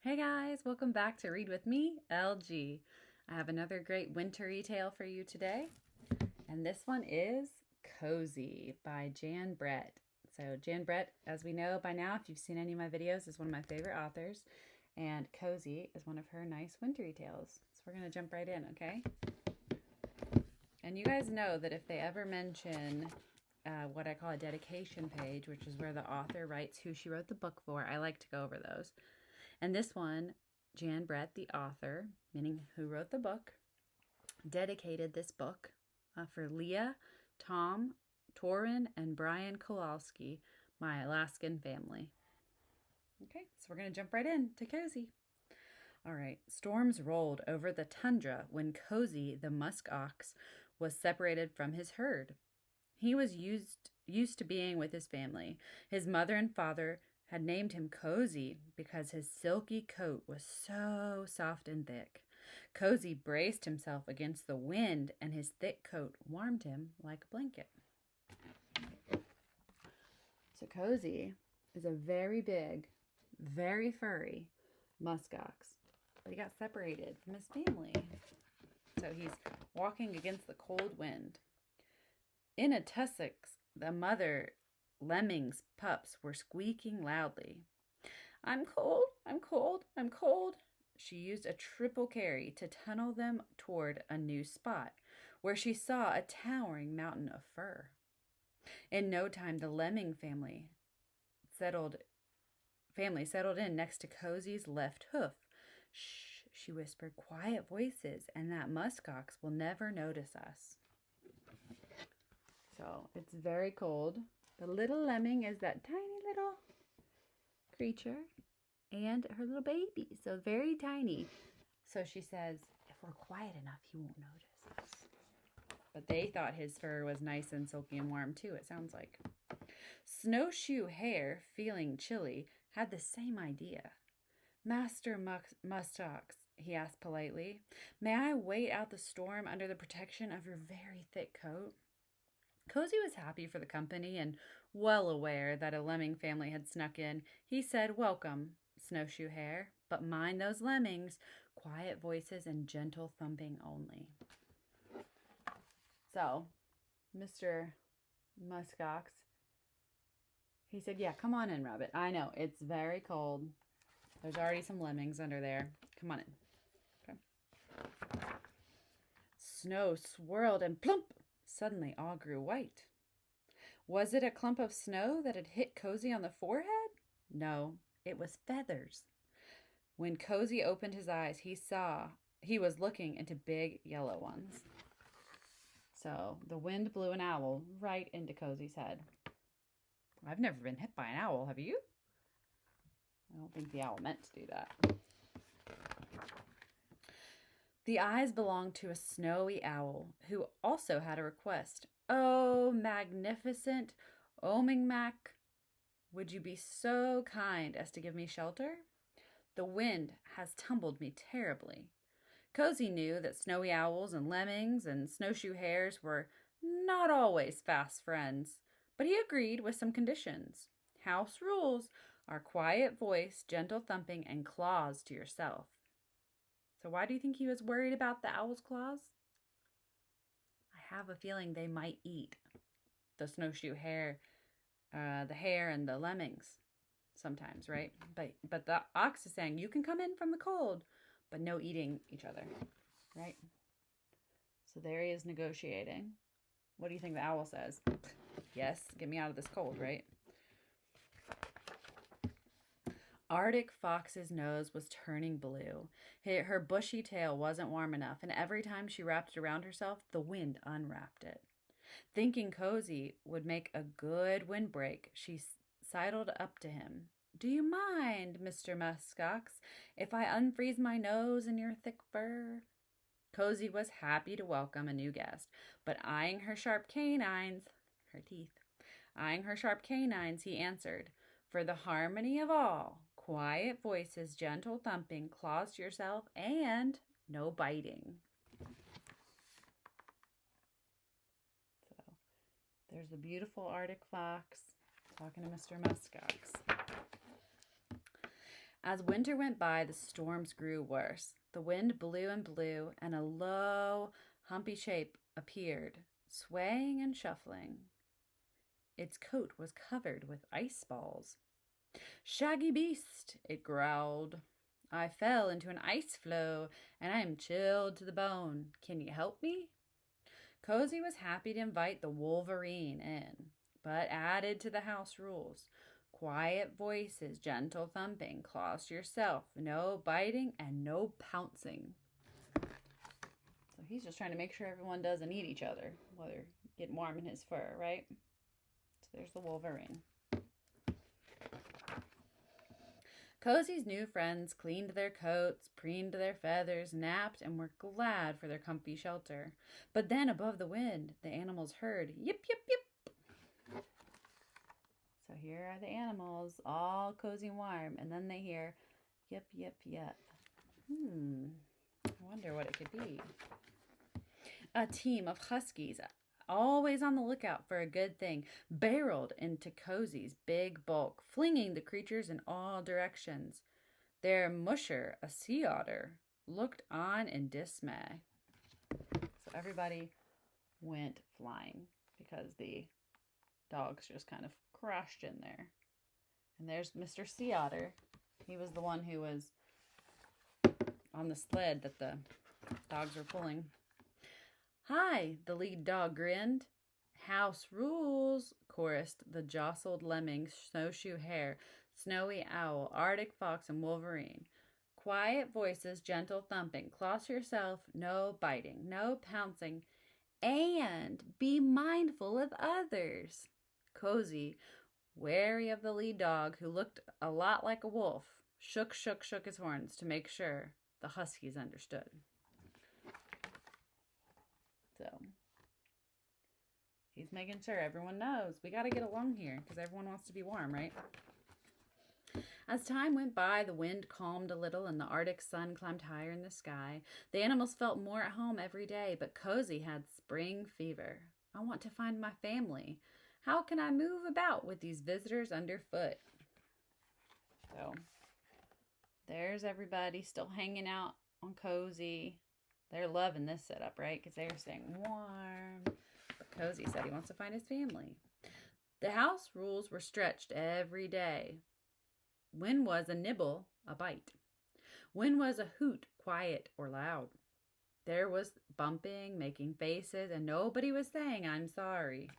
Hey guys, welcome back to Read With Me, LG. I have another great wintry tale for you today, and this one is Cozy by Jan Brett. So Jan Brett, as we know by now, if you've seen any of my videos, is one of my favorite authors, and Cozy is one of her nice wintry tales. So we're going to jump right in, okay? And you guys know that if they ever mention what I call a dedication page, which is where the author writes who she wrote the book for, I like to go over those. And this one, Jan Brett, the author, meaning who wrote the book, dedicated this book for Leah, Tom, Torin, and Brian Kowalski, my Alaskan family. Okay, so we're going to jump right in to Cozy. All right, storms rolled over the tundra when Cozy, the musk ox, was separated from his herd. He was used to being with his family. His mother and father had named him Cozy because his silky coat was so soft and thick. Cozy braced himself against the wind, and his thick coat warmed him like a blanket. So Cozy is a very big, very furry muskox, but he got separated from his family. So he's walking against the cold wind. In a tussock, the mother lemming's pups were squeaking loudly. I'm cold, I'm cold, I'm cold. She used a triple carry to tunnel them toward a new spot, where she saw a towering mountain of fur. In no time, the lemming family settled in next to Cozy's left hoof. Shh, she whispered, quiet voices, and that muskox will never notice us. So it's very cold. The little lemming is that tiny little creature and her little baby. So very tiny. So she says, if we're quiet enough, he won't notice us. But they thought his fur was nice and silky and warm too, it sounds like. Snowshoe Hare, feeling chilly, had the same idea. Master Muskox, he asked politely, may I wait out the storm under the protection of your very thick coat? Cozy was happy for the company and well aware that a lemming family had snuck in. He said, welcome, Snowshoe Hare, but mind those lemmings, quiet voices and gentle thumping only. So, Mr. Muskox, he said, yeah, come on in, Rabbit. I know, it's very cold. There's already some lemmings under there. Come on in. Okay. Snow swirled and plump! Suddenly all grew white. Was it a clump of snow that had hit Cozy on the forehead? No, it was feathers. When Cozy opened his eyes, he was looking into big yellow ones. So the wind blew an owl right into Cozy's head. I've never been hit by an owl, have you? I don't think the owl meant to do that. The eyes belonged to a snowy owl, who also had a request. Oh, magnificent Omingmac, would you be so kind as to give me shelter? The wind has tumbled me terribly. Cozy knew that snowy owls and lemmings and snowshoe hares were not always fast friends, but he agreed with some conditions. House rules are quiet voice, gentle thumping, and claws to yourself. So why do you think he was worried about the owl's claws? I have a feeling they might eat the snowshoe hare, the hare and the lemmings sometimes, right? But the ox is saying, you can come in from the cold, but no eating each other, right? So there he is negotiating. What do you think the owl says? Yes, get me out of this cold, right? Arctic Fox's nose was turning blue. Her bushy tail wasn't warm enough, and every time she wrapped it around herself, the wind unwrapped it. Thinking Cozy would make a good windbreak, she sidled up to him. Do you mind, Mr. Muskox, if I unfreeze my nose in your thick fur? Cozy was happy to welcome a new guest, but eyeing her sharp canines, he answered, for the harmony of all, quiet voices, gentle thumping, claws to yourself, and no biting. So there's the beautiful Arctic fox talking to Mr. Muskox. As winter went by, the storms grew worse. The wind blew and blew, and a low, humpy shape appeared, swaying and shuffling. Its coat was covered with ice balls. "Shaggy beast," it growled. "I fell into an ice floe, and I am chilled to the bone. Can you help me?" Cozy was happy to invite the Wolverine in, but added to the house rules. Quiet voices, gentle thumping, claws to yourself, no biting, and no pouncing. So he's just trying to make sure everyone doesn't eat each other while they're getting warm in his fur, right? So there's the Wolverine. Cozy's new friends cleaned their coats, preened their feathers, napped, and were glad for their comfy shelter. But then above the wind, the animals heard yip, yip, yip. So here are the animals, all cozy and warm, and then they hear yip, yip, yip. I wonder what it could be. A team of huskies, always on the lookout for a good thing, barreled into Cozy's big bulk, flinging the creatures in all directions. Their musher, a sea otter, looked on in dismay. So everybody went flying because the dogs just kind of crashed in there. And there's Mr. Sea Otter. He was the one who was on the sled that the dogs were pulling. "Hi," the lead dog grinned. "House rules," chorused the jostled lemming, snowshoe hare, snowy owl, Arctic fox, and wolverine. Quiet voices, gentle thumping, claws to yourself, no biting, no pouncing, and be mindful of others. Cozy, wary of the lead dog, who looked a lot like a wolf, shook his horns to make sure the huskies understood. So he's making sure everyone knows we got to get along here because everyone wants to be warm, right? As time went by, the wind calmed a little and the Arctic sun climbed higher in the sky. The animals felt more at home every day, but Cozy had spring fever. "I want to find my family. How can I move about with these visitors underfoot?" So there's everybody still hanging out on Cozy. They're loving this setup, right? Because they're staying warm. But Cozy said he wants to find his family. The house rules were stretched every day. When was a nibble a bite? When was a hoot quiet or loud? There was bumping, making faces, and nobody was saying, "I'm sorry."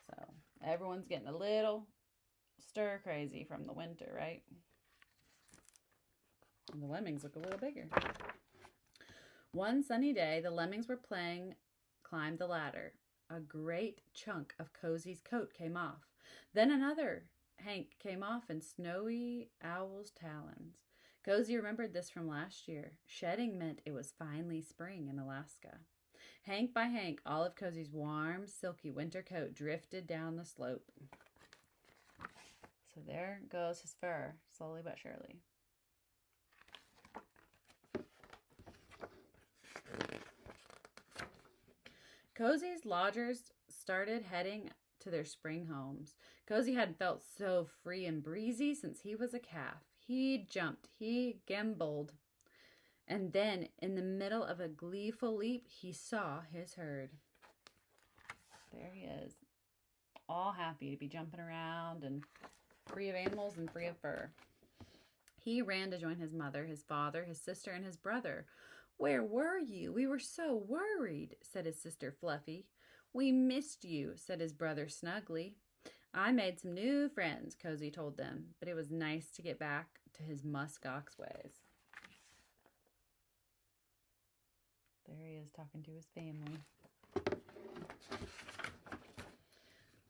So everyone's getting a little stir crazy from the winter, right? And the lemmings look a little bigger. One sunny day, the lemmings were playing climb the ladder. A great chunk of Cozy's coat came off. Then another hank came off in snowy owl's talons. Cozy remembered this from last year. Shedding meant it was finally spring in Alaska. Hank by hank, all of Cozy's warm, silky winter coat drifted down the slope. So there goes his fur, slowly but surely. Cozy's lodgers started heading to their spring homes. Cozy hadn't felt so free and breezy since he was a calf. He jumped, he gimbled, and then, in the middle of a gleeful leap, he saw his herd. There he is, all happy to be jumping around and free of animals and free of fur. He ran to join his mother, his father, his sister, and his brother. "Where were you? We were so worried," said his sister Fluffy. "We missed you," said his brother Snuggly. "I made some new friends," Cozy told them, but it was nice to get back to his muskox ways. There he is talking to his family.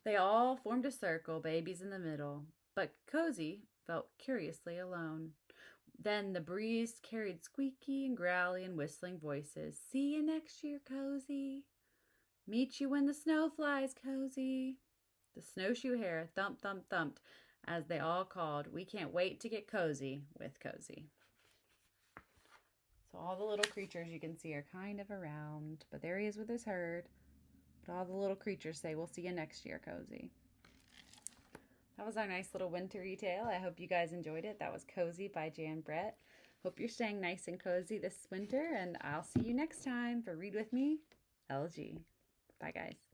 They all formed a circle, babies in the middle, but Cozy felt curiously alone. Then the breeze carried squeaky and growly and whistling voices. "See you next year, Cozy. Meet you when the snow flies, Cozy." The snowshoe hare thump, thump, thumped as they all called, "We can't wait to get cozy with Cozy." So all the little creatures you can see are kind of around, but there he is with his herd. But all the little creatures say, "We'll see you next year, Cozy." That was our nice little wintry tale. I hope you guys enjoyed it. That was Cozy by Jan Brett. Hope you're staying nice and cozy this winter, and I'll see you next time for Read With Me, LG. Bye, guys.